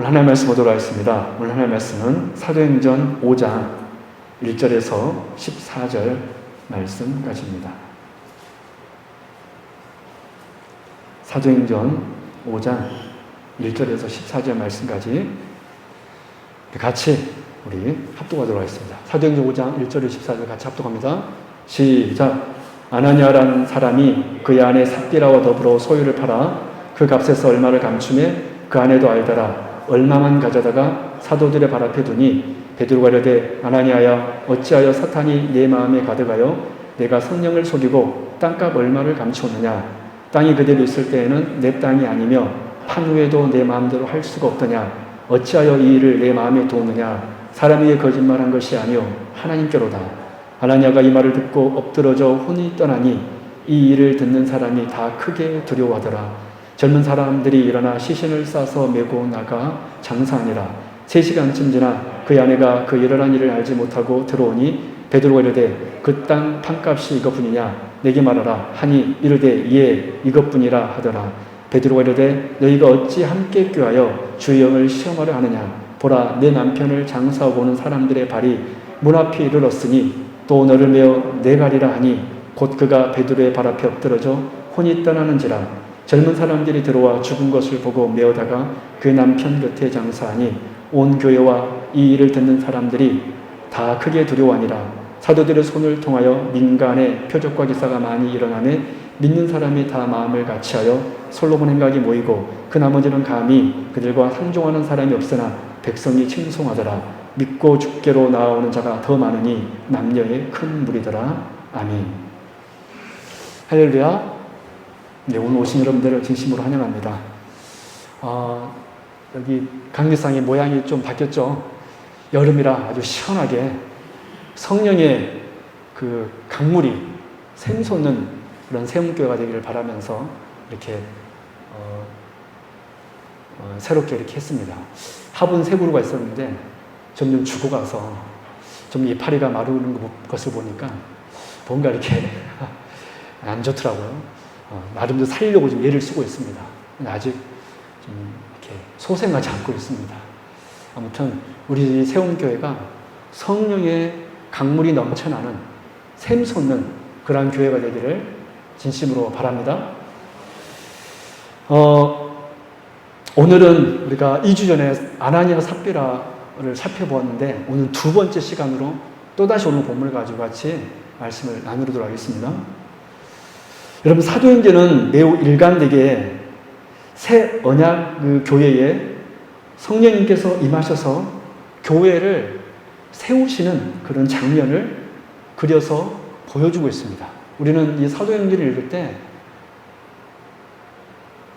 오늘 하나님의 말씀 보도록 하겠습니다. 오늘 하나님의 말씀은 사도행전 5장 1절에서 14절 말씀까지입니다. 사도행전 5장 1절에서 14절 말씀까지 같이 우리 합독하도록 하겠습니다. 사도행전 5장 1절에서 14절 같이 합독합니다. 시작. 아나니아라는 사람이 그의 아내 삽비라와 더불어 소유를 팔아 그 값에서 얼마를 감추매 그 아내도 알더라. 얼마만 가져다가 사도들의 발 앞에 두니 베드로가 이르되 아나니아야 어찌하여 사탄이 내 마음에 가득하여 내가 성령을 속이고 땅값 얼마를 감추었느냐. 땅이 그대로 있을 때에는 내 땅이 아니며 판 후에도 내 마음대로 할 수가 없더냐. 어찌하여 이 일을 내 마음에 두었느냐. 사람에게 거짓말한 것이 아니요 하나님께로다. 아나니아가 이 말을 듣고 엎드러져 혼이 떠나니 이 일을 듣는 사람이 다 크게 두려워하더라. 젊은 사람들이 일어나 시신을 싸서 메고 나가 장사하니라. 3시간쯤 지나 그의 아내가 그 일어난 일을 알지 못하고 들어오니 베드로가 이르되 그 땅 판값이 이것뿐이냐 내게 말하라 하니 이르되 예 이것뿐이라 하더라. 베드로가 이르되 너희가 어찌 함께 꾀하여 주의 영을 시험하려 하느냐. 보라 내 남편을 장사하고 오는 사람들의 발이 문 앞에 이르렀으니 또 너를 메어 내가리라 하니 곧 그가 베드로의 발 앞에 엎드러져 혼이 떠나는지라. 젊은 사람들이 들어와 죽은 것을 보고 메어다가 그 남편 곁에 장사하니 온 교회와 이 일을 듣는 사람들이 다 크게 두려워하니라. 사도들의 손을 통하여 민간의 표적과 기사가 많이 일어나매 믿는 사람이 다 마음을 같이하여 솔로몬 행각이 모이고 그 나머지는 감히 그들과 상종하는 사람이 없으나 백성이 칭송하더라. 믿고 주께로 나아오는 자가 더 많으니 남녀의 큰 무리더라. 아멘. 할렐루야. 네, 오늘 오신 여러분들을 진심으로 환영합니다. 여기 강리상의 모양이 좀 바뀌었죠. 여름이라 아주 시원하게 성령의 그 강물이 샘솟는 그런 세움교회가 되기를 바라면서 이렇게 새롭게 이렇게 했습니다. 화분 3그루가 있었는데 점점 죽어가서 좀 이파리가 마르는 것을 보니까 뭔가 이렇게 안 좋더라고요. 나름대로 살리려고 좀 애를 쓰고 있습니다. 아직 좀 이렇게 소생하지 않고 있습니다. 아무튼 우리 세움교회가 성령의 강물이 넘쳐나는 샘솟는 그러한 교회가 되기를 진심으로 바랍니다. 오늘은 우리가 2주 전에 아나니아 삽비라를 살펴보았는데 오늘 2번째 시간으로 또다시 오늘 본문을 가지고 같이 말씀을 나누도록 하겠습니다. 여러분 사도행전은 매우 일관되게 새 언약 그 교회에 성령님께서 임하셔서 교회를 세우시는 그런 장면을 그려서 보여주고 있습니다. 우리는 이 사도행전을 읽을 때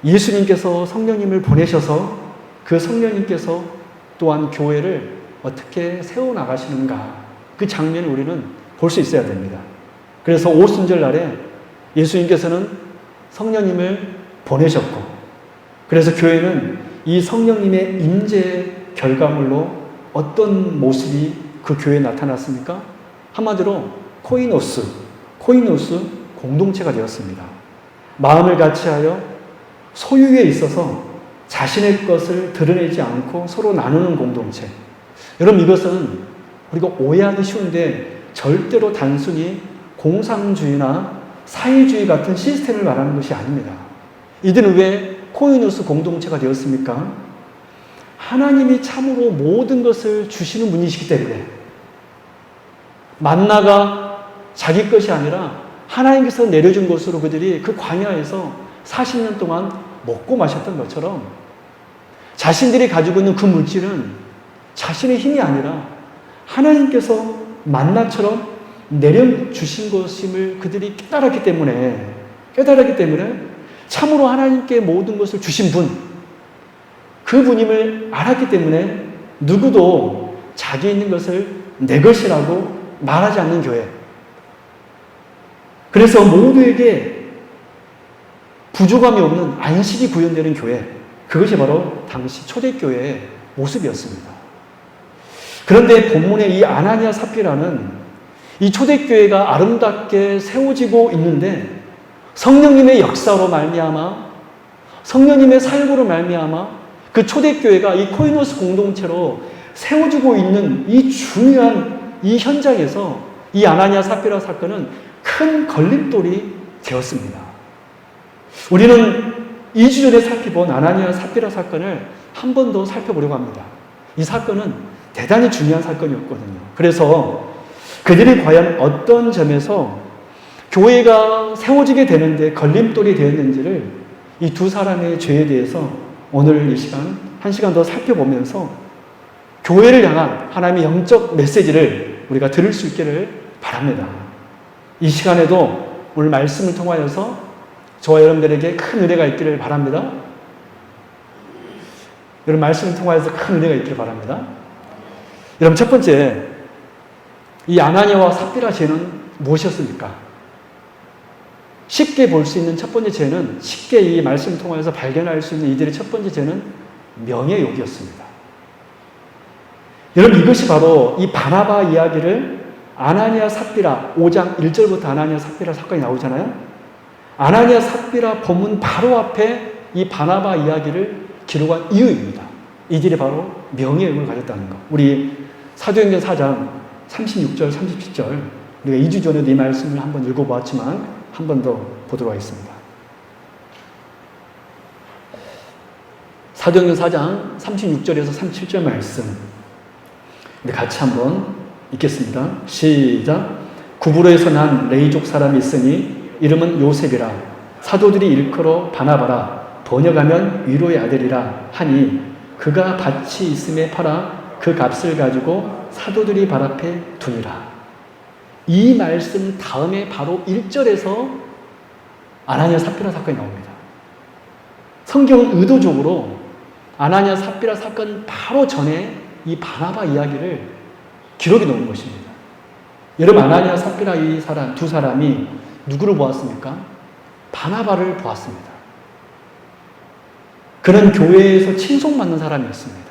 예수님께서 성령님을 보내셔서 그 성령님께서 또한 교회를 어떻게 세워나가시는가 그 장면을 우리는 볼 수 있어야 됩니다. 그래서 오순절 날에 예수님께서는 성령님을 보내셨고 그래서 교회는 이 성령님의 임재의 결과물로 어떤 모습이 그 교회에 나타났습니까? 한마디로 코이노스 공동체가 되었습니다. 마음을 같이하여 소유에 있어서 자신의 것을 드러내지 않고 서로 나누는 공동체. 여러분 이것은 우리가 오해하기 쉬운데 절대로 단순히 공산주의나 사회주의 같은 시스템을 말하는 것이 아닙니다. 이들은 왜 코이노스 공동체가 되었습니까? 하나님이 참으로 모든 것을 주시는 분이시기 때문에 만나가 자기 것이 아니라 하나님께서 내려준 것으로 그들이 그 광야에서 40년 동안 먹고 마셨던 것처럼 자신들이 가지고 있는 그 물질은 자신의 힘이 아니라 하나님께서 만나처럼 내려주신 것임을 그들이 깨달았기 때문에 참으로 하나님께 모든 것을 주신 분, 그분임을 알았기 때문에 누구도 자기 있는 것을 내 것이라고 말하지 않는 교회. 그래서 모두에게 부족함이 없는 안식이 구현되는 교회. 그것이 바로 당시 초대교회의 모습이었습니다. 그런데 본문의 이 아나니아 삽비라는 이 초대교회가 아름답게 세워지고 있는데 성령님의 역사로 말미암아 성령님의 사역으로 말미암아 그 초대교회가 이 코이노스 공동체로 세워지고 있는 이 중요한 이 현장에서 이 아나니아 삽비라 사건은 큰 걸림돌이 되었습니다. 우리는 2주 전에 살펴본 아나니아 삽비라 사건을 한 번 더 살펴보려고 합니다. 이 사건은 대단히 중요한 사건이었거든요. 그래서 그들이 과연 어떤 점에서 교회가 세워지게 되는데 걸림돌이 되었는지를 이 두 사람의 죄에 대해서 오늘 이 시간, 한 시간 더 살펴보면서 교회를 향한 하나님의 영적 메시지를 우리가 들을 수 있기를 바랍니다. 이 시간에도 오늘 말씀을 통하여서 저와 여러분들에게 큰 은혜가 있기를 바랍니다. 여러분 말씀을 통하여서 큰 은혜가 있기를 바랍니다. 여러분 첫 번째, 이 아나니아와 삽비라 죄는 무엇이었습니까? 쉽게 볼 수 있는 첫 번째 죄는, 쉽게 이 말씀을 통하여서 발견할 수 있는 이들의 첫 번째 죄는 명예욕이었습니다. 여러분 이것이 바로 이 바나바 이야기를 아나니아 삽비라 5장 1절부터 아나니아 삽비라 사건이 나오잖아요. 아나니아 삽비라 본문 바로 앞에 이 바나바 이야기를 기록한 이유입니다. 이들이 바로 명예욕을 가졌다는 것. 우리 사도행전 4장 36절 37절 우리가 2주 전에도 이 말씀을 한번 읽어보았지만 한 번 더 보도록 하겠습니다. 사도행전 4장 36절에서 37절 말씀 같이 한번 읽겠습니다. 시작. 구브로에서 난 레이족 사람이 있으니 이름은 요셉이라. 사도들이 일컬어 바나바라. 번역하면 위로의 아들이라 하니 그가 밭이 있음에 팔아 그 값을 가지고 사도들이 발 앞에 두니라. 이 말씀 다음에 바로 1절에서 아나니아 삽비라 사건이 나옵니다. 성경은 의도적으로 아나니아 삽비라 사건 바로 전에 이 바나바 이야기를 기록해 놓은 것입니다. 여러분 아나니아 삽비라 이 사람 두 사람이 누구를 보았습니까? 바나바를 보았습니다. 그는 교회에서 칭송받는 사람이었습니다.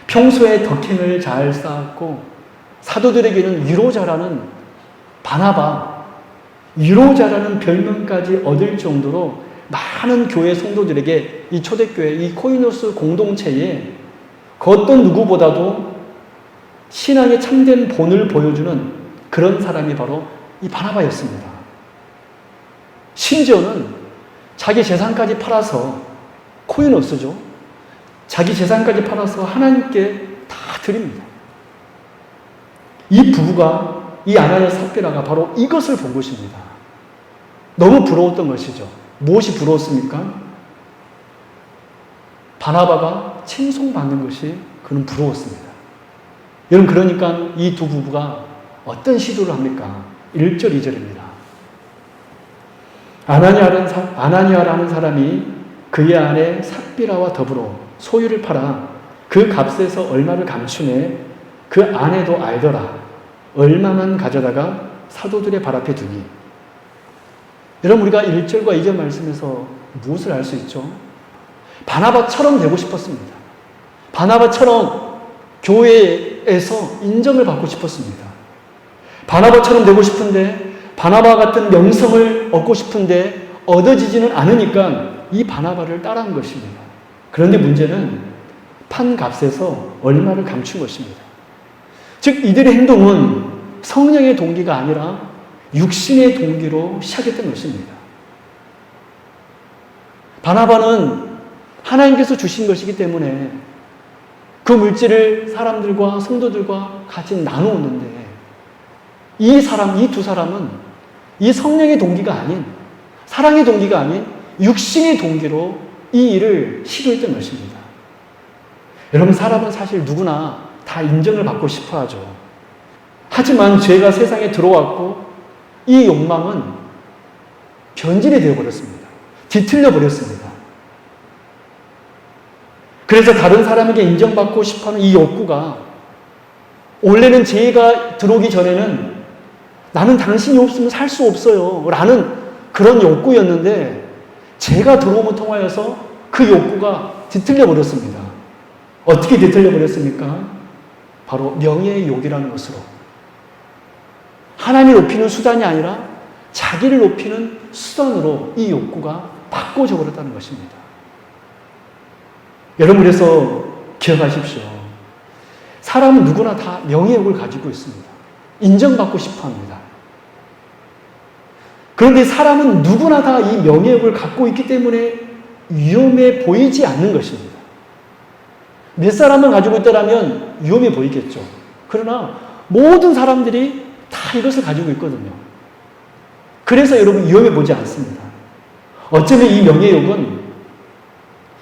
평소에 덕행을 잘 쌓았고 사도들에게는 위로자라는 바나바, 위로자라는 별명까지 얻을 정도로 많은 교회 성도들에게 이 초대교회, 이 코이노스 공동체에 그 어떤 누구보다도 신앙의 참된 본을 보여주는 그런 사람이 바로 이 바나바였습니다. 심지어는 자기 재산까지 팔아서, 코이노스죠. 자기 재산까지 팔아서 하나님께 다 드립니다. 이 부부가, 이 아나니아 삽비라가 바로 이것을 본 것입니다. 너무 부러웠던 것이죠. 무엇이 부러웠습니까? 바나바가 칭송받는 것이 그는 부러웠습니다. 여러분 그러니까 이 두 부부가 어떤 시도를 합니까? 1절 2절입니다. 아나니아라는 사람이 그의 아내 삽비라와 더불어 소유를 팔아 그 값에서 얼마를 감추네 그 아내도 알더라. 얼마만 가져다가 사도들의 발 앞에 두니. 여러분 우리가 1절과 2절 말씀에서 무엇을 알 수 있죠? 바나바처럼 되고 싶었습니다. 바나바처럼 교회에서 인정을 받고 싶었습니다. 바나바처럼 되고 싶은데 바나바 같은 명성을 얻고 싶은데 얻어지지는 않으니까 이 바나바를 따라한 것입니다. 그런데 문제는 판 값에서 얼마를 감춘 것입니다. 즉 이들의 행동은 성령의 동기가 아니라 육신의 동기로 시작했던 것입니다. 바나바는 하나님께서 주신 것이기 때문에 그 물질을 사람들과 성도들과 같이 나누었는데 이 두 사람은 이 성령의 동기가 아닌, 사랑의 동기가 아닌 육신의 동기로 이 일을 시도했던 것입니다. 여러분 사람은 사실 누구나 다 인정을 받고 싶어 하죠. 하지만 죄가 세상에 들어왔고 이 욕망은 변질이 되어버렸습니다. 뒤틀려 버렸습니다. 그래서 다른 사람에게 인정받고 싶어하는 이 욕구가 원래는 죄가 들어오기 전에는 나는 당신이 없으면 살 수 없어요 라는 그런 욕구였는데 죄가 들어옴을 통하여서 그 욕구가 뒤틀려 버렸습니다. 어떻게 뒤틀려 버렸습니까? 바로 명예의 욕이라는 것으로. 하나님을 높이는 수단이 아니라 자기를 높이는 수단으로 이 욕구가 바꿔져 버렸다는 것입니다. 여러분, 그래서 기억하십시오. 사람은 누구나 다 명예욕을 가지고 있습니다. 인정받고 싶어 합니다. 그런데 사람은 누구나 다 이 명예욕을 갖고 있기 때문에 위험해 보이지 않는 것입니다. 몇 사람은 가지고 있더라면 위험해 보이겠죠. 그러나 모든 사람들이 다 이것을 가지고 있거든요. 그래서 여러분 위험해 보지 않습니다. 어쩌면 이 명예욕은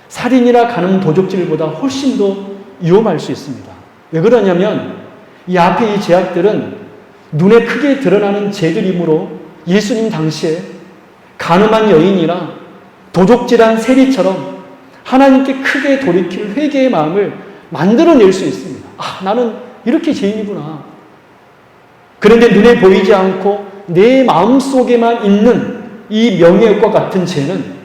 살인이나 간음, 도적질보다 훨씬 더 위험할 수 있습니다. 왜 그러냐면 이 앞에 이 죄악들은 눈에 크게 드러나는 죄들이므로 예수님 당시에 간음한 여인이나 도적질한 세리처럼 하나님께 크게 돌이킬 회개의 마음을 만들어낼 수 있습니다. 아, 나는 이렇게 죄인이구나. 그런데 눈에 보이지 않고 내 마음속에만 있는 이 명예욕과 같은 죄는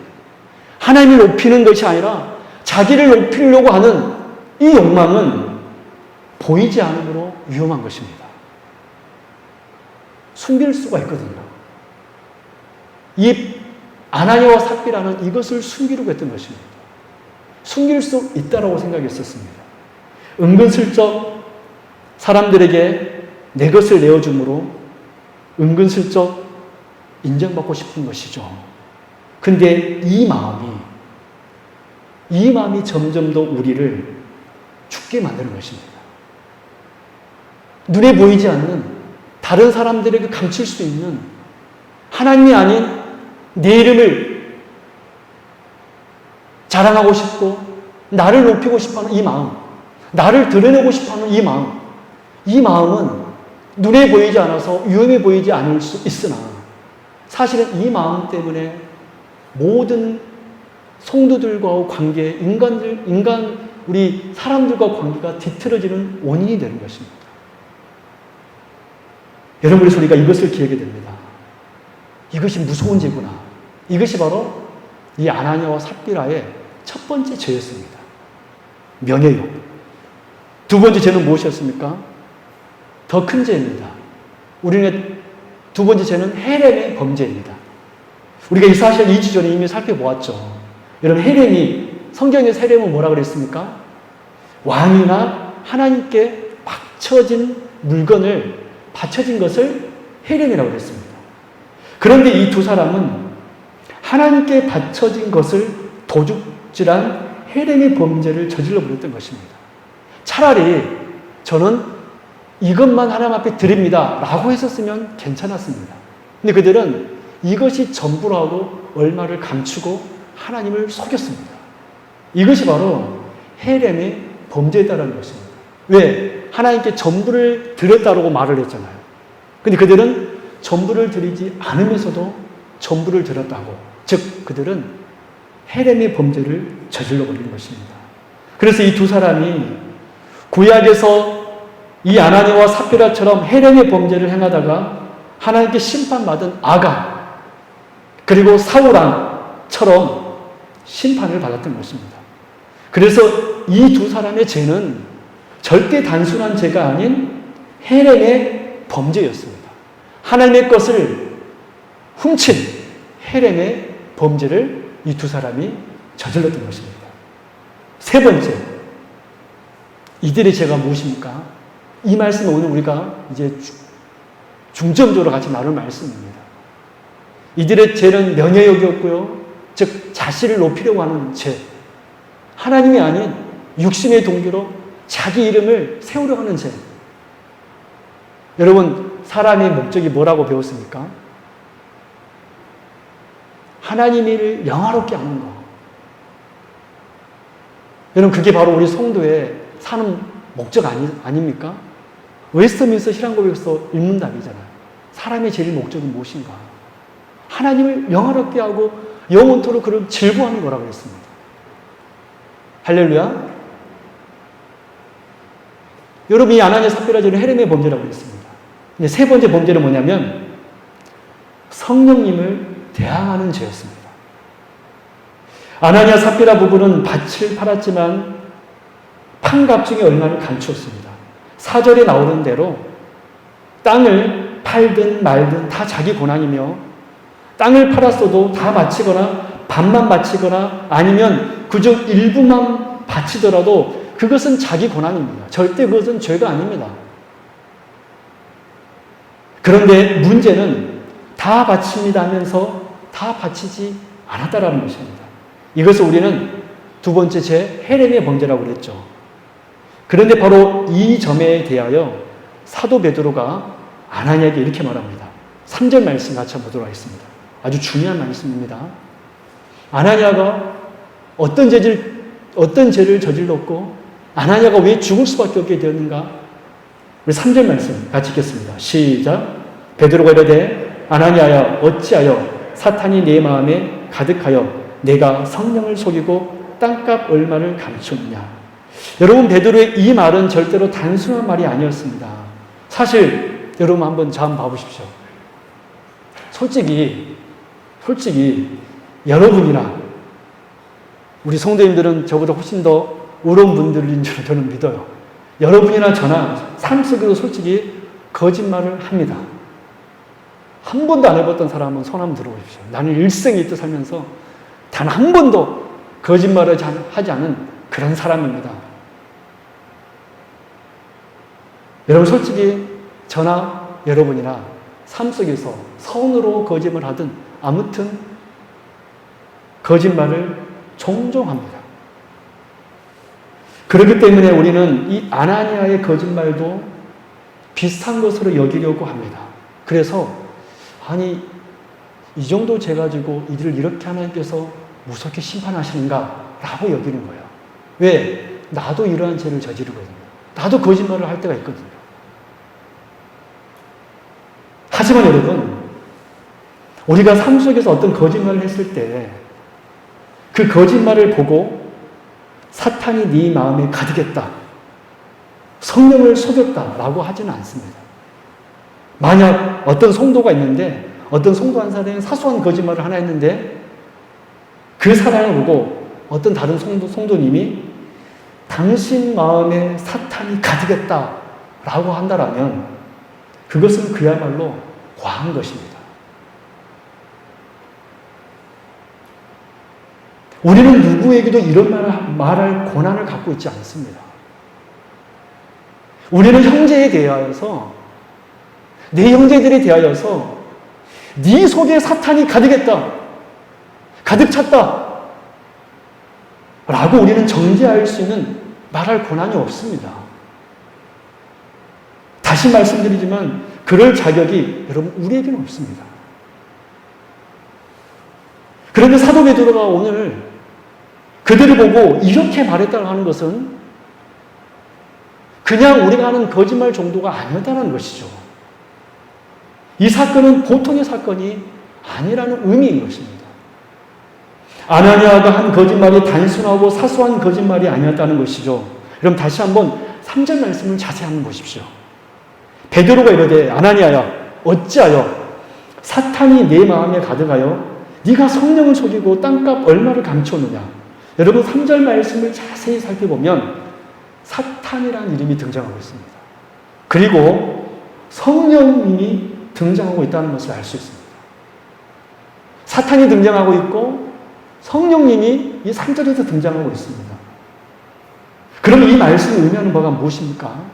하나님을 높이는 것이 아니라 자기를 높이려고 하는 이 욕망은 보이지 않으므로 위험한 것입니다. 숨길 수가 있거든요. 이 아나니아와 삽비라는 이것을 숨기려고 했던 것입니다. 숨길 수 있다라고 생각했었습니다. 은근슬쩍 사람들에게 내 것을 내어줌으로 은근슬쩍 인정받고 싶은 것이죠. 근데 이 마음이 점점 더 우리를 죽게 만드는 것입니다. 눈에 보이지 않는 다른 사람들에게 감출 수 있는 하나님이 아닌 내 이름을 자랑하고 싶고 나를 높이고 싶어하는 이 마음, 나를 드러내고 싶어하는 이 마음은 눈에 보이지 않아서 위험해 보이지 않을 수 있으나 사실은 이 마음 때문에 모든 성도들과 관계, 우리 사람들과 관계가 뒤틀어지는 원인이 되는 것입니다. 여러분, 그래서 우리가 이것을 기억하게 됩니다. 이것이 무서운 죄구나. 이것이 바로 이 아나니아와 삽비라의 첫 번째 죄였습니다. 명예욕. 두 번째 죄는 무엇이었습니까? 더 큰 죄입니다. 우리는 두 번째 죄는 헤렘의 범죄입니다. 우리가 이 사실 2주 전에 이미 살펴보았죠. 여러분, 성경에서 헤렘은 뭐라 그랬습니까? 왕이나 하나님께 바쳐진 것을 헤렘이라고 그랬습니다. 그런데 이 두 사람은 하나님께 바쳐진 것을 도둑질한 헤렘의 범죄를 저질러 버렸던 것입니다. 차라리 저는 이것만 하나님 앞에 드립니다 라고 했었으면 괜찮았습니다. 근데 그들은 이것이 전부라고 얼마를 감추고 하나님을 속였습니다. 이것이 바로 헤렘의 범죄다라는 것입니다. 왜? 하나님께 전부를 드렸다라고 말을 했잖아요. 근데 그들은 전부를 드리지 않으면서도 전부를 드렸다고. 즉, 그들은 헤렘의 범죄를 저질러 버린 것입니다. 그래서 이 두 사람이 구약에서 이 아나니아와 삽비라처럼 헤렘의 범죄를 행하다가 하나님께 심판받은 아가 그리고 사울왕처럼 심판을 받았던 것입니다. 그래서 이 두 사람의 죄는 절대 단순한 죄가 아닌 헤렘의 범죄였습니다. 하나님의 것을 훔친 헤렘의 범죄를 이 두 사람이 저질렀던 것입니다. 세 번째, 이들의 죄가 무엇입니까? 이 말씀은 오늘 우리가 이제 중점적으로 같이 나눌 말씀입니다. 이들의 죄는 명예욕이었고요. 즉, 자신을 높이려고 하는 죄. 하나님이 아닌 육신의 동기로 자기 이름을 세우려고 하는 죄. 여러분, 사람의 목적이 뭐라고 배웠습니까? 하나님을 영화롭게 하는 거. 여러분, 그게 바로 우리 성도의 사는 목적 아닙니까? 웨스트민스터 신앙고백에서 일문답이잖아요. 사람의 제일 목적은 무엇인가? 하나님을 영화롭게 하고 영원토록 그를 즐거워하는 거라고 했습니다. 할렐루야. 여러분, 이 아나니아 삽비라 죄는 헤렘의 범죄라고 했습니다. 근데 세 번째 범죄는 뭐냐면 성령님을 대항하는 죄였습니다. 아나니아 삽비라 부부는 밭을 팔았지만 판값 중에 얼마를 감추었습니다. 4절에 나오는 대로 땅을 팔든 말든 다 자기 권한이며 땅을 팔았어도 다 바치거나 반만 바치거나 아니면 그중 일부만 바치더라도 그것은 자기 고난입니다. 절대 그것은 죄가 아닙니다. 그런데 문제는 다 바칩니다 하면서 다 바치지 않았다라는 것입니다. 이것을 우리는 두 번째 헤렘의 범죄라고 그랬죠. 그런데 바로 이 점에 대하여 사도 베드로가 아나니아에게 이렇게 말합니다. 3절 말씀 같이 한번 보도록 하겠습니다. 아주 중요한 말씀입니다. 아나니아가 어떤 죄를 저질렀고 아나니아가 왜 죽을 수밖에 없게 되었는가? 우리 3절 말씀 같이 읽겠습니다. 시작. 베드로가 이르되 아나니아야 어찌하여 사탄이 내 마음에 가득하여 내가 성령을 속이고 땅값 얼마를 감추느냐. 여러분, 베드로의 이 말은 절대로 단순한 말이 아니었습니다. 사실 여러분 한번 봐보십시오. 솔직히 여러분이나 우리 성도님들은 저보다 훨씬 더 어려운 분들인 줄 저는 믿어요. 여러분이나 저나 삶 속에서 솔직히 거짓말을 합니다. 한 번도 안 해봤던 사람은 손 한번 들어보십시오. 나는 일생에 있듯 살면서 단 한 번도 거짓말을 하지 않은 그런 사람입니다. 여러분, 솔직히 저나 여러분이나 삶 속에서 선으로 거짓말 하든 아무튼 거짓말을 종종 합니다. 그렇기 때문에 우리는 이 아나니아의 거짓말도 비슷한 것으로 여기려고 합니다. 그래서 아니 이 정도 죄 가지고 이들을 이렇게 하나님께서 무섭게 심판하시는가 라고 여기는 거예요. 왜? 나도 이러한 죄를 저지르거든요. 나도 거짓말을 할 때가 있거든요. 하지만 여러분, 우리가 삶 속에서 어떤 거짓말을 했을 때 그 거짓말을 보고 사탄이 네 마음에 가득했다, 성령을 속였다라고 하지는 않습니다. 만약 어떤 성도가 있는데 어떤 성도 한 사람이 사소한 거짓말을 하나 했는데 그 사람을 보고 어떤 다른 성도님이 당신 마음에 사탄이 가득했다라고 한다라면 그것은 그야말로 과한 것입니다. 우리는 누구에게도 이런 말할 권한을 갖고 있지 않습니다. 우리는 형제에 대하여서, 내 형제들에 대하여서 네 속에 사탄이 가득했다, 가득 찼다 라고 우리는 정죄할 수 있는 말할 권한이 없습니다. 다시 말씀드리지만 그럴 자격이 여러분 우리에게는 없습니다. 그런데 사도 베드로가 오늘 그들을 보고 이렇게 말했다고 하는 것은 그냥 우리가 하는 거짓말 정도가 아니었다는 것이죠. 이 사건은 보통의 사건이 아니라는 의미인 것입니다. 아나니아가 한 거짓말이 단순하고 사소한 거짓말이 아니었다는 것이죠. 그럼 다시 한번 3절 말씀을 자세히 한번 보십시오. 베드로가 이르되 아나니아야 어찌하여 사탄이 내 마음에 가득하여 네가 성령을 속이고 땅값 얼마를 감추었느냐. 여러분 3절 말씀을 자세히 살펴보면 사탄이라는 이름이 등장하고 있습니다. 그리고 성령님이 등장하고 있다는 것을 알 수 있습니다. 사탄이 등장하고 있고 성령님이 이 3절에서 등장하고 있습니다. 그럼 이 말씀이 의미하는 바가 무엇입니까?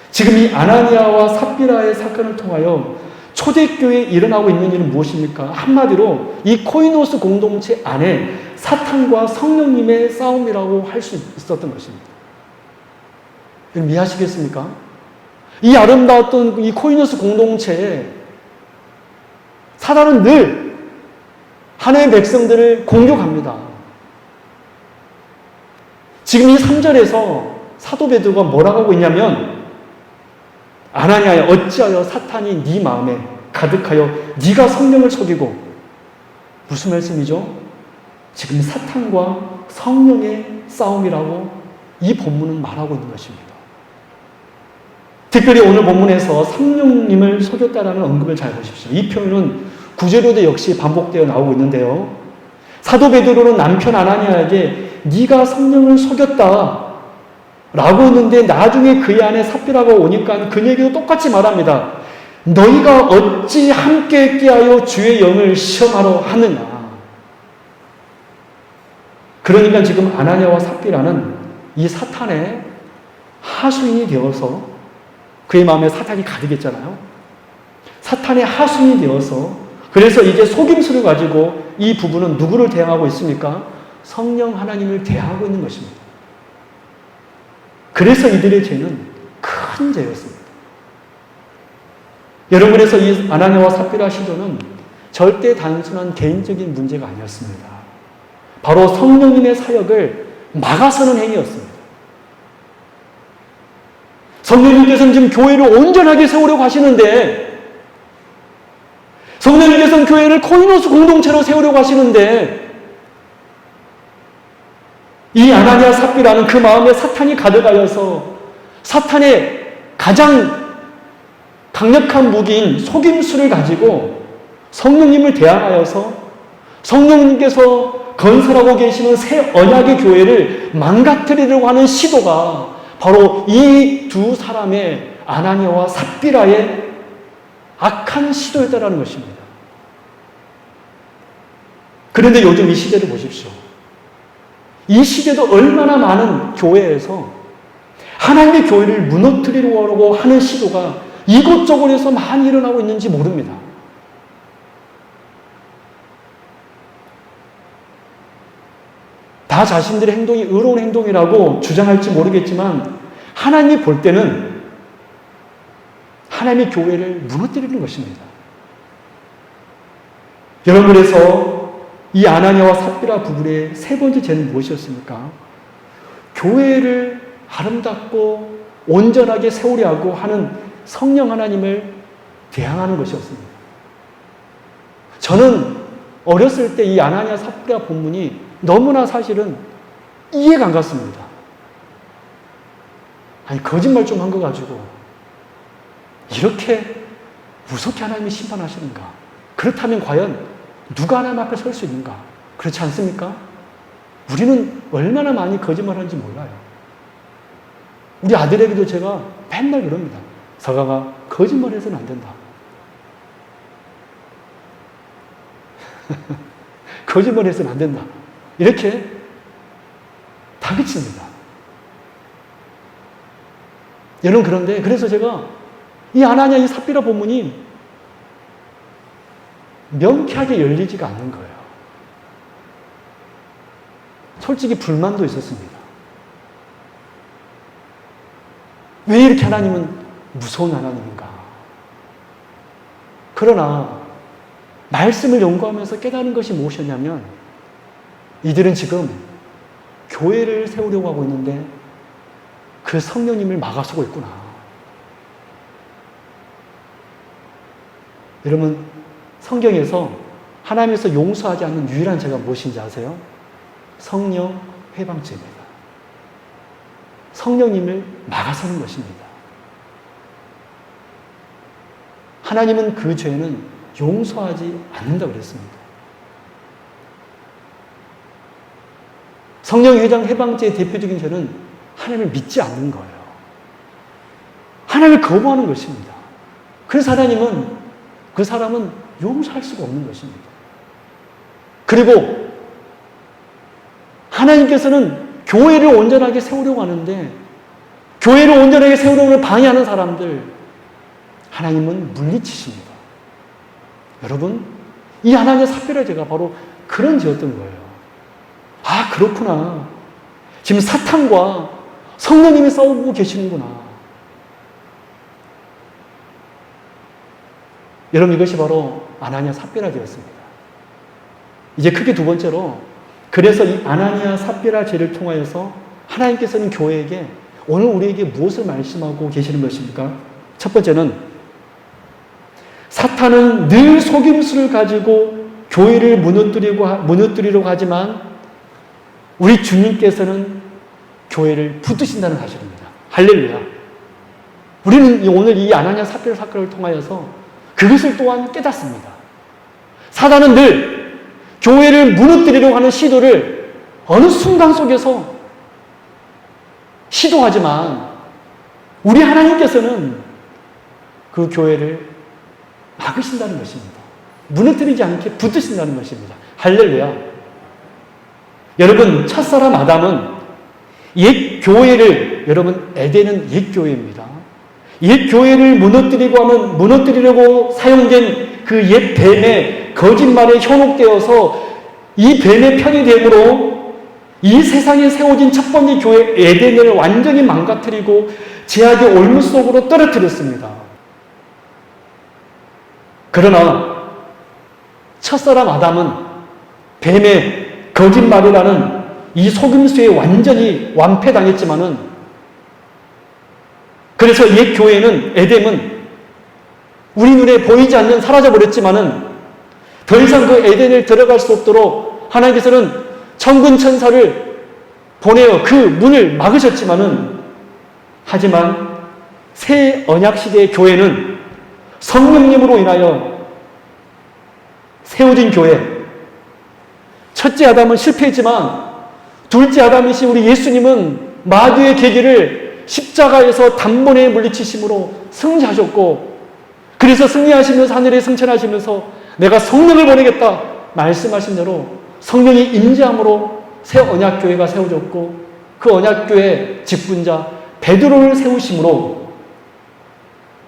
지금 이 아나니아와 삽비라의 사건을 통하여 초대교회에 일어나고 있는 일은 무엇입니까? 한마디로 이 코이노스 공동체 안에 사탄과 성령님의 싸움이라고 할 수 있었던 것입니다. 여러분 이해하시겠습니까? 이 아름다웠던 이 코이노스 공동체에 사단은 늘 하나님의 백성들을 공격합니다. 지금 이 3절에서 사도 베드로가 뭐라고 하고 있냐면 아나니아야 어찌하여 사탄이 네 마음에 가득하여 네가 성령을 속이고, 무슨 말씀이죠? 지금 사탄과 성령의 싸움이라고 이 본문은 말하고 있는 것입니다. 특별히 오늘 본문에서 성령님을 속였다라는 언급을 잘 보십시오. 이 표현은 구절에도 역시 반복되어 나오고 있는데요. 사도 베드로는 남편 아나니아에게 네가 성령을 속였다 라고 했는데 나중에 그의 아내 삽비라가 오니까 그에게도 똑같이 말합니다. 너희가 어찌 함께 깨하여 주의 영을 시험하러 하느냐. 그러니까 지금 아나니아와 삽비라는 이 사탄의 하수인이 되어서 그의 마음에 사탄이 가득했잖아요. 사탄의 하수인이 되어서 그래서 이제 속임수를 가지고 이 부부는 누구를 대항하고 있습니까? 성령 하나님을 대항하고 있는 것입니다. 그래서 이들의 죄는 큰 죄였습니다. 여러분, 그래서 이 아나니아와 삽비라 시도는 절대 단순한 개인적인 문제가 아니었습니다. 바로 성령님의 사역을 막아서는 행위였습니다. 성령님께서는 지금 교회를 온전하게 세우려고 하시는데, 성령님께서는 교회를 코이노스 공동체로 세우려고 하시는데, 이 아나니아 삽비라는 그 마음에 사탄이 가득하여서 사탄의 가장 강력한 무기인 속임수를 가지고 성령님을 대항하여서 성령님께서 건설하고 계시는 새 언약의 교회를 망가뜨리려고 하는 시도가 바로 이 두 사람의 아나니아와 삽비라의 악한 시도였다라는 것입니다. 그런데 요즘 이 시대를 보십시오. 이 시대도 얼마나 많은 교회에서 하나님의 교회를 무너뜨리려고 하는 시도가 이곳저곳에서 많이 일어나고 있는지 모릅니다. 다 자신들의 행동이 의로운 행동이라고 주장할지 모르겠지만 하나님이 볼 때는 하나님의 교회를 무너뜨리는 것입니다. 여러분, 그래서 이 아나니아와 삽비라 부부의 세 번째 죄는 무엇이었습니까? 교회를 아름답고 온전하게 세우려 하고 하는 성령 하나님을 대항하는 것이었습니다. 저는 어렸을 때 이 아나니아 삽비라 본문이 너무나 사실은 이해가 안 갔습니다. 아니, 거짓말 좀 한 거 가지고 이렇게 무섭게 하나님이 심판하시는가? 그렇다면 과연 누가 하나님 앞에 설 수 있는가? 그렇지 않습니까? 우리는 얼마나 많이 거짓말하는지 몰라요. 우리 아들에게도 제가 맨날 그럽니다. 서가가 거짓말해서는 안 된다. 거짓말해서는 안 된다. 이렇게 다그칩니다. 여러분, 그런데 그래서 제가 이 아나니아 이 삽비라 본문이 명쾌하게 열리지가 않는 거예요. 솔직히 불만도 있었습니다. 왜 이렇게 하나님은 무서운 하나님인가? 그러나 말씀을 연구하면서 깨달은 것이 무엇이었냐면 이들은 지금 교회를 세우려고 하고 있는데 그 성령님을 막아서고 있구나. 여러분, 성경에서 하나님에서 용서하지 않는 유일한 죄가 무엇인지 아세요? 성령 회방죄입니다. 성령님을 막아서는 것입니다. 하나님은 그 죄는 용서하지 않는다고 그랬습니다. 성령 회방죄의 대표적인 죄는 하나님을 믿지 않는 거예요. 하나님을 거부하는 것입니다. 그래서 하나님은 그 사람은 용서할 수가 없는 것입니다. 그리고 하나님께서는 교회를 온전하게 세우려고 하는데 교회를 온전하게 세우려고 방해하는 사람들 하나님은 물리치십니다. 여러분, 이 하나님의 삽비라 죄가 바로 그런 죄였던 거예요. 아, 그렇구나. 지금 사탄과 성령님이 싸우고 계시는구나. 여러분, 이것이 바로 아나니아 삽비라 죄였습니다. 이제 크게 두 번째로, 그래서 이 아나니아 삽비라 죄를 통하여서 하나님께서는 교회에게 오늘 우리에게 무엇을 말씀하고 계시는 것입니까? 첫 번째는 사탄은 늘 속임수를 가지고 교회를 무너뜨리려고 하지만 우리 주님께서는 교회를 붙드신다는 사실입니다. 할렐루야. 우리는 오늘 이 아나니아 삽비라 사건을 통하여서 그것을 또한 깨닫습니다. 사단은 늘 교회를 무너뜨리려고 하는 시도를 어느 순간 속에서 시도하지만 우리 하나님께서는 그 교회를 막으신다는 것입니다. 무너뜨리지 않게 붙드신다는 것입니다. 할렐루야. 여러분, 첫사람 아담은 옛 교회를, 여러분, 에덴은 옛 교회입니다. 옛 교회를 무너뜨리려고 사용된 그 옛 뱀의 거짓말에 현혹되어서 이 뱀의 편이 됨으로 이 세상에 세워진 첫 번째 교회 에덴을 완전히 망가뜨리고 죄악의 올무 속으로 떨어뜨렸습니다. 그러나 첫사람 아담은 뱀의 거짓말이라는 이 속임수에 완전히 완패당했지만은, 그래서 옛 교회는, 에덴은 우리 눈에 보이지 않는 사라져버렸지만은 더 이상 그 에덴을 들어갈 수 없도록 하나님께서는 천군 천사를 보내어 그 문을 막으셨지만은, 하지만 새 언약시대의 교회는 성령님으로 인하여 세워진 교회, 첫째 아담은 실패했지만 둘째 아담이신 우리 예수님은 마귀의 계기를 십자가에서 단번에 물리치심으로 승리하셨고, 그래서 승리하시면서 하늘에 승천하시면서 내가 성령을 보내겠다 말씀하신 대로 성령이 임재함으로 새 언약교회가 세워졌고, 그 언약교회 직분자 베드로를 세우심으로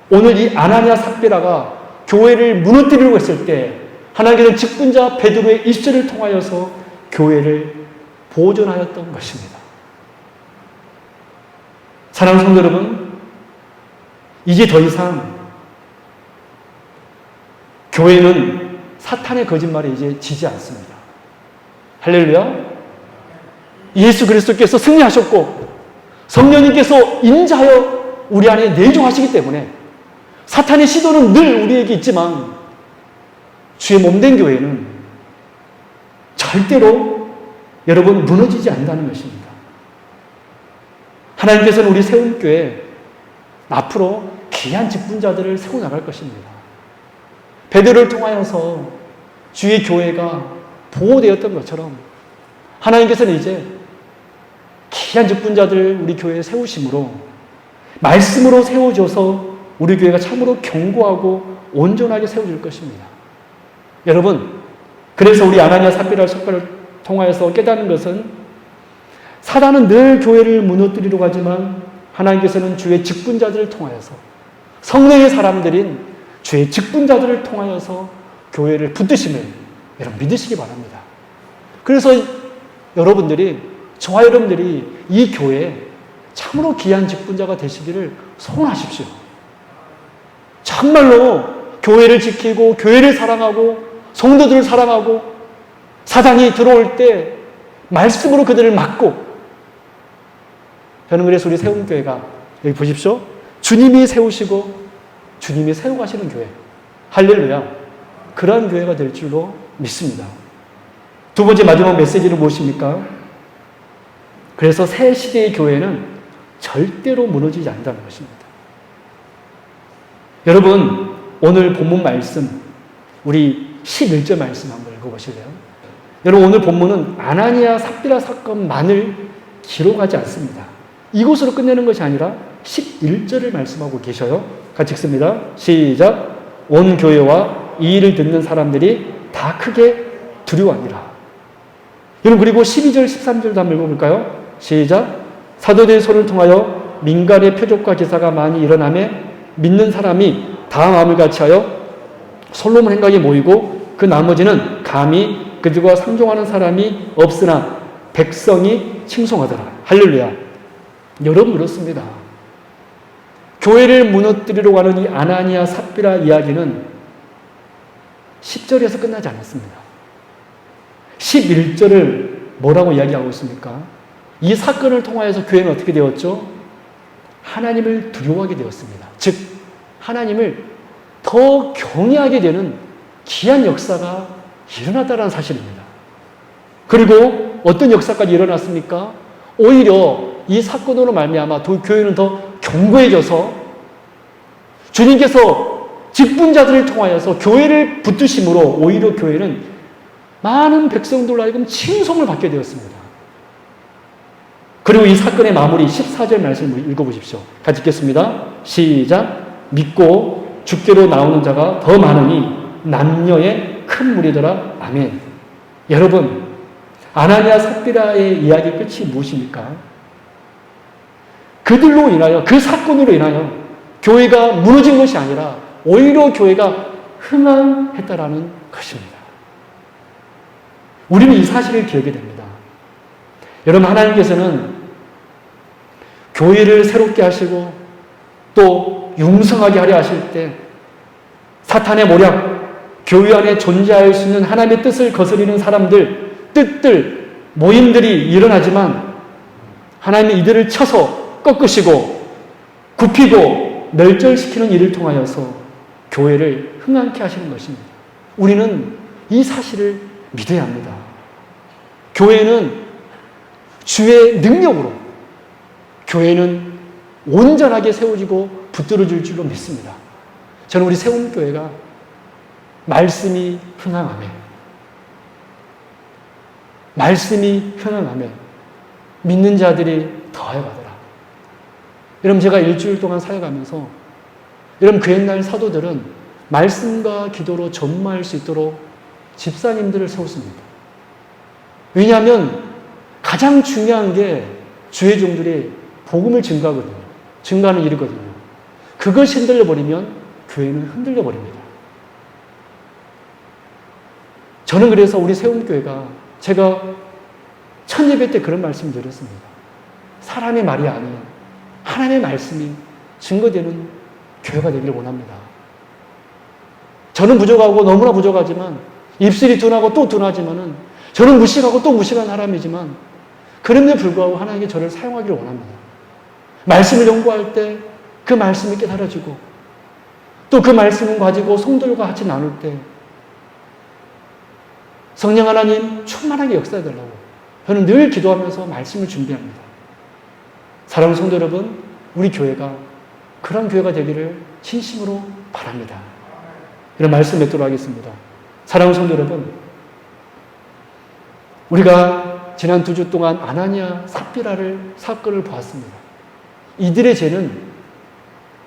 오늘 이 아나니아 삽비라가 교회를 무너뜨리려고 했을 때 하나님께서는 직분자 베드로의 입술을 통하여서 교회를 보존하였던 것입니다. 사랑하는 성도 여러분, 이제 더 이상 교회는 사탄의 거짓말에 이제 지지 않습니다. 할렐루야. 예수 그리스도께서 승리하셨고 성령님께서 임재하여 우리 안에 내주하시기 때문에 사탄의 시도는 늘 우리에게 있지만 주의 몸된 교회는 절대로 여러분 무너지지 않는다는 것입니다. 하나님께서는 우리 세움교회 앞으로 귀한 직분자들을 세워나갈 것입니다. 베드로를 통하여서 주의 교회가 보호되었던 것처럼 하나님께서는 이제 귀한 직분자들을 우리 교회에 세우심으로 말씀으로 세워줘서 우리 교회가 참으로 견고하고 온전하게 세워질 것입니다. 여러분, 그래서 우리 아나니아 삽비라 석가를 통하여서 깨닫는 것은 사단은 늘 교회를 무너뜨리려고 하지만 하나님께서는 주의 직분자들을 통하여서 성령의 사람들인 주의 직분자들을 통하여서 교회를 붙드심을 여러분 믿으시기 바랍니다. 그래서 여러분들이, 저와 여러분들이 이 교회에 참으로 귀한 직분자가 되시기를 소원하십시오. 정말로 교회를 지키고 교회를 사랑하고 성도들을 사랑하고 사단이 들어올 때 말씀으로 그들을 막고, 저는 그래서 우리 세움교회가 여기 보십시오. 주님이 세우시고 주님이 세워가시는 교회, 할렐루야, 그러한 교회가 될 줄로 믿습니다. 두 번째 마지막 메시지는 무엇입니까? 그래서 새 시대의 교회는 절대로 무너지지 않는다는 것입니다. 여러분, 오늘 본문 말씀, 우리 11절 말씀 한번 읽어보실래요? 여러분, 오늘 본문은 아나니아 삽비라 사건만을 기록하지 않습니다. 이곳으로 끝내는 것이 아니라 11절을 말씀하고 계셔요. 같이 읽습니다. 시작. 온 교회와 이 일을 듣는 사람들이 다 크게 두려워하니라. 여러분, 그리고 12절, 13절도 한번 읽어볼까요? 시작. 사도들의 손을 통하여 민간의 표적과 기사가 많이 일어나며 믿는 사람이 다 마음을 같이하여 솔로몬 행각에 모이고 그 나머지는 감히 그들과 상종하는 사람이 없으나 백성이 칭송하더라. 할렐루야. 여러분, 그렇습니다. 교회를 무너뜨리려고 하는 이 아나니아 삽비라 이야기는 10절에서 끝나지 않았습니다. 11절을 뭐라고 이야기하고 있습니까? 이 사건을 통하여서 교회는 어떻게 되었죠? 하나님을 두려워하게 되었습니다. 즉, 하나님을 더 경외하게 되는 귀한 역사가 일어났다는 사실입니다. 그리고 어떤 역사까지 일어났습니까? 오히려 이 사건으로 말미암아 교회는 더 견고해져서 주님께서 직분자들을 통하여서 교회를 붙드심으로 오히려 교회는 많은 백성들로 하여금 칭송을 받게 되었습니다. 그리고 이 사건의 마무리 14절 말씀을 읽어보십시오. 같이 읽겠습니다. 시작. 믿고 주께로 나오는 자가 더 많으니 남녀의 큰 무리더라. 아멘. 여러분, 아나니아 삽비라의 이야기 끝이 무엇입니까? 그들로 인하여, 그 사건으로 인하여 교회가 무너진 것이 아니라 오히려 교회가 흥황했다라는 것입니다. 우리는 이 사실을 기억해야 됩니다. 여러분, 하나님께서는 교회를 새롭게 하시고 또 융성하게 하려 하실 때 사탄의 모략, 교회 안에 존재할 수 있는 하나님의 뜻을 거스리는 사람들, 뜻들, 모임들이 일어나지만 하나님이 이들을 쳐서 꺾으시고 굽히고 멸절시키는 일을 통하여서 교회를 흥황케 하시는 것입니다. 우리는 이 사실을 믿어야 합니다. 교회는 주의 능력으로, 교회는 온전하게 세워지고 붙들어질 줄로 믿습니다. 저는 우리 세움교회가 말씀이 흥황하며, 말씀이 흥황하며 믿는 자들이 더해가더라. 여러분, 제가 일주일 동안 사역하면서 여러분, 그 옛날 사도들은 말씀과 기도로 전무할 수 있도록 집사님들을 세웠습니다. 왜냐하면 가장 중요한 게 주의 종들이 복음을 증거하거든요. 증거하는 일이거든요. 그것이 흔들려버리면 교회는 흔들려버립니다. 저는 그래서 우리 세움교회가, 제가 첫 예배 때 그런 말씀을 드렸습니다. 사람의 말이 아닌 하나님의 말씀이 증거되는 교회가 되기를 원합니다. 저는 부족하고 너무나 부족하지만, 입술이 둔하고 또 둔하지만은, 저는 무식하고 또 무식한 사람이지만 그럼에도 불구하고 하나님께 저를 사용하기를 원합니다. 말씀을 연구할 때 그 말씀이 깨달아지고 또 그 말씀을 가지고 성도들과 같이 나눌 때 성령 하나님 충만하게 역사해달라고 저는 늘 기도하면서 말씀을 준비합니다. 사랑하는 성도 여러분, 우리 교회가 그런 교회가 되기를 진심으로 바랍니다. 이런 말씀 맺도록 하겠습니다. 사랑하는 성도 여러분, 우리가 지난 2주 동안 아나니아 삽비라를 사건을 보았습니다. 이들의 죄는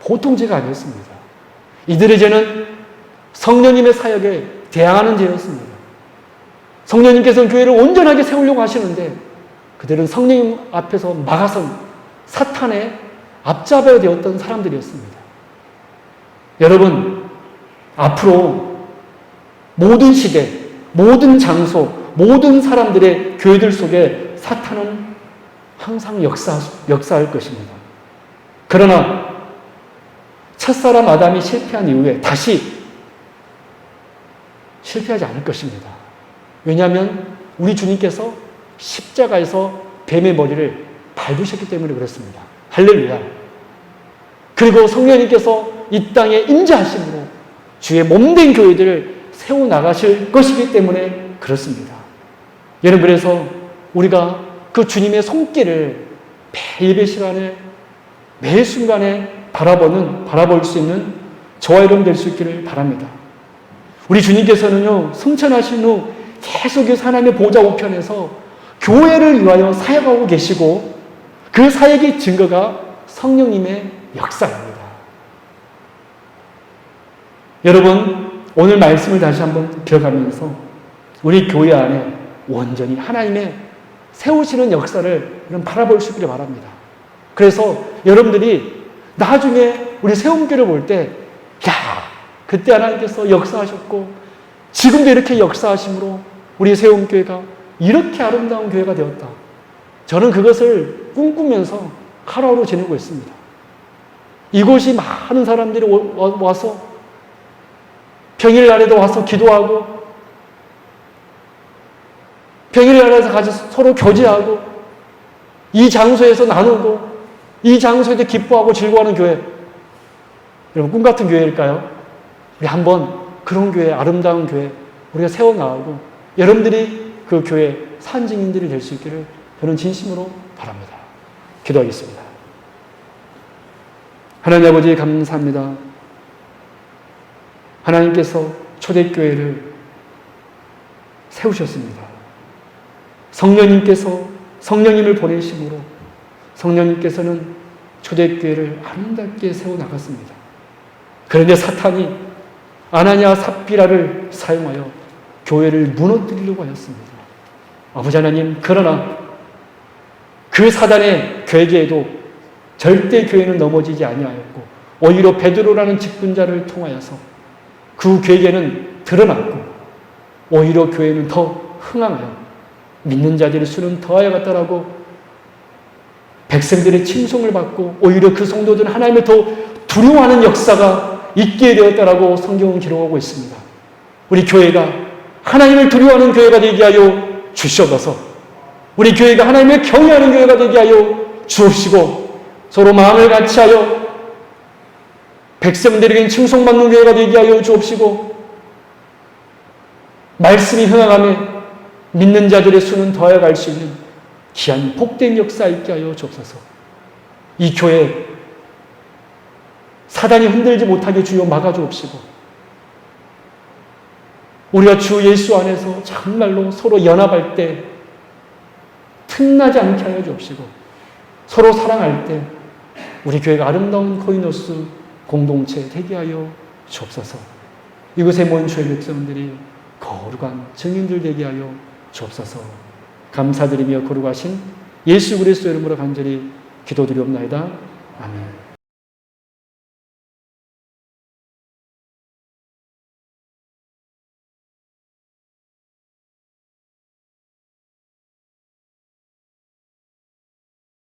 보통 죄가 아니었습니다. 이들의 죄는 성령님의 사역에 대항하는 죄였습니다. 성령님께서는 교회를 온전하게 세우려고 하시는데 그들은 성령님 앞에서 막아선 사탄의 앞잡아야 되었던 사람들이었습니다. 여러분, 앞으로 모든 시대, 모든 장소, 모든 사람들의 교회들 속에 사탄은 항상 역사할 것입니다. 그러나 첫사람 아담이 실패한 이후에 다시 실패하지 않을 것입니다. 왜냐하면 우리 주님께서 십자가에서 뱀의 머리를 밟으셨기 때문에 그렇습니다. 할렐루야. 그리고 성령님께서 이 땅에 임재하심으로 주의 몸된 교회들을 세워나가실 것이기 때문에 그렇습니다. 여러분, 그래서 우리가 그 주님의 손길을 매 예배 시간에 매 순간에 바라볼 수 있는 저와 여러분 될 수 있기를 바랍니다. 우리 주님께서는요, 승천하신 후 계속해서 하나님의 보좌 우편에서 교회를 위하여 사역하고 계시고 그 사역의 증거가 성령님의 역사입니다. 여러분, 오늘 말씀을 다시 한번 기억하면서 우리 교회 안에 온전히 하나님의 세우시는 역사를 바라볼 수 있기를 바랍니다. 그래서 여러분들이 나중에 우리 세움교회를 볼 때, 야, 그때 하나님께서 역사하셨고 지금도 이렇게 역사하심으로 우리 세움교회가 이렇게 아름다운 교회가 되었다. 저는 그것을 꿈꾸면서 하루하루 지내고 있습니다. 이곳이 많은 사람들이 와서 평일날에도 와서 기도하고 평일날에서 같이 서로 교제하고 이 장소에서 나누고 이 장소에서 기뻐하고 즐거워하는 교회, 여러분 꿈같은 교회일까요? 우리 한번 그런 교회, 아름다운 교회 우리가 세워나가고 여러분들이 그 교회 산증인들이 될 수 있기를 저는 진심으로 바랍니다. 기도하겠습니다. 하나님 아버지 감사합니다. 하나님께서 초대교회를 세우셨습니다. 성령님을 보내심으로 성령님께서는 초대교회를 아름답게 세워나갔습니다. 그런데 사탄이 아나니아 삽비라를 사용하여 교회를 무너뜨리려고 하였습니다. 아버지 하나님, 그러나 그 사단의 괴계에도 절대 교회는 넘어지지 아니하였고 오히려 베드로라는 직분자를 통하여서 그 괴계는 드러났고 오히려 교회는 더 흥황하여 믿는 자들의 수는 더하여 갔다라고 백성들의 칭송을 받고 오히려 그 성도들은 하나님을 더 두려워하는 역사가 있게 되었다라고 성경은 기록하고 있습니다. 우리 교회가 하나님을 두려워하는 교회가 되게 하여 주시옵소서. 우리 교회가 하나님을 경외하는 교회가 되게 하여 주옵시고 서로 마음을 같이하여 백성들에게 칭송받는 교회가 되게 하여 주옵시고 말씀이 흥황하며 믿는 자들의 수는 더하여 갈 수 있는 귀한 복된 역사 있게 하여 주옵소서. 이 교회 사단이 흔들지 못하게 주여 막아주옵시고 우리가 주 예수 안에서 정말로 서로 연합할 때 틈나지 않게 하여 주옵시고 서로 사랑할 때 우리 교회가 아름다운 코이노스 공동체 되게 하여 주옵소서. 이곳에 모인 주의 백성들이 거룩한 증인들 되게 하여 주옵소서. 감사드리며 거룩하신 예수 그리스도 이름으로 간절히 기도드리옵나이다. 아멘.